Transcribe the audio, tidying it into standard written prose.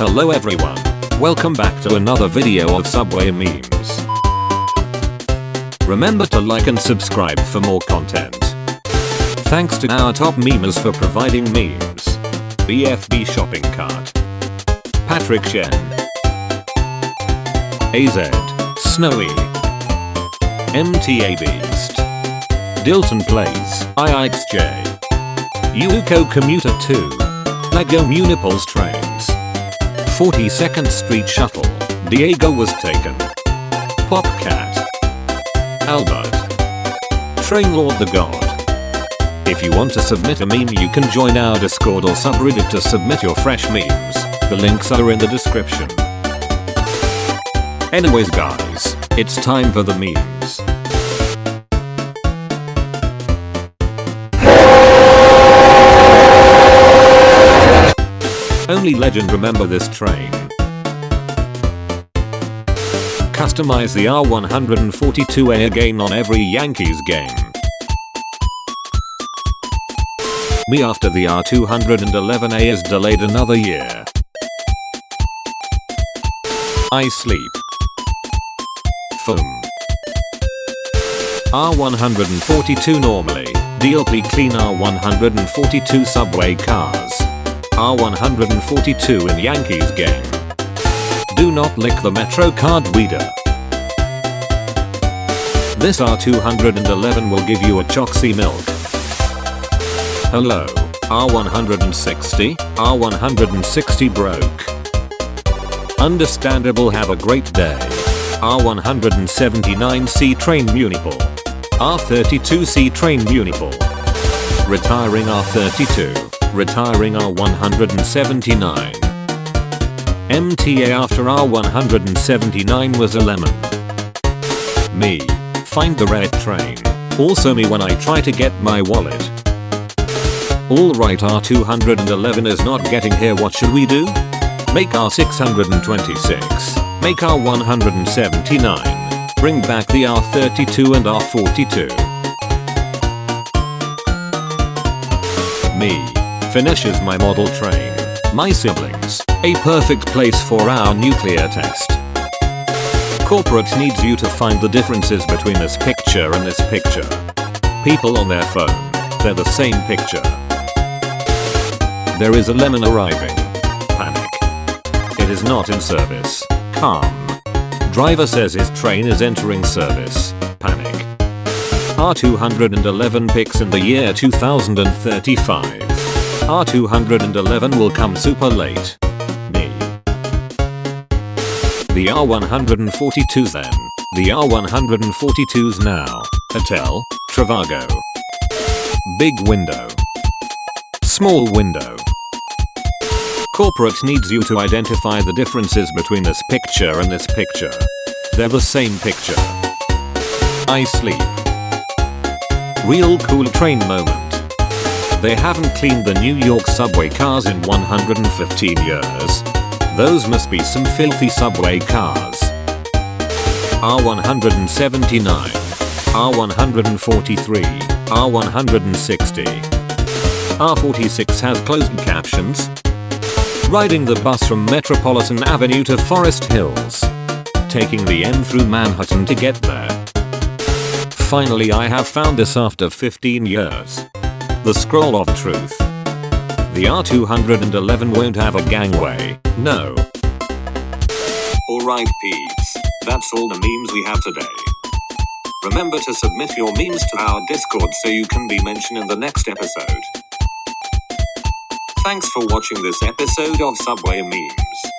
Hello everyone. Welcome back to another video of Subway memes. Remember to like and subscribe for more content. Thanks to our top memers for providing memes. BFB Shopping Cart, Patrick Chen, AZ, Snowy, MTA Beast, Dilton Plays, iixjae, Yuuko Commuter 2, Lego Munipals Trains, 42nd Street Shuttle, Diego was taken, Popcat, Albert, Train Lord the God. If you want to submit a meme, you can join our Discord or subreddit to submit your fresh memes. The links are in the description. Anyways guys, it's time for the memes. Only legend remember this train. Customize the R142A again on every Yankees game. Me after the R211A is delayed another year. I sleep. Foam. R142 normally, deeply clean R142 subway cars. R142 in Yankees game. Do not lick the Metro card reader. This R211 will give you a choxy milk. Hello, R160, R160 broke. Understandable, have a great day. R179C train Munipal. R32C train Munipal. Retiring R32. Retiring R179. MTA after R179 was a lemon. Me. Find the red train. Also me when I try to get my wallet. Alright, R211 is not getting here, what should we do? Make R626. Make R179. Bring back the R32 and R42. Me. Finishes my model train. My siblings. A perfect place for our nuclear test. Corporate needs you to find the differences between this picture and this picture. People on their phone. They're the same picture. There is a lemon arriving. Panic. It is not in service. Calm. Driver says his train is entering service. Panic. R211 picks in the year 2035. R211 will come super late. Me. The R142s then. The R142s now. Hotel, Travago. Big window. Small window. Corporate needs you to identify the differences between this picture and this picture. They're the same picture. I sleep. Real cool train moment. They haven't cleaned the New York subway cars in 115 years. Those must be some filthy subway cars. R179. R143. R160. R46 has closed captions. Riding the bus from Metropolitan Avenue to Forest Hills. Taking the M through Manhattan to get there. Finally I have found this after 15 years. The scroll of truth. The R211 won't have a gangway, no. Alright peeps, that's all the memes we have today. Remember to submit your memes to our Discord so you can be mentioned in the next episode. Thanks for watching this episode of Subway Memes.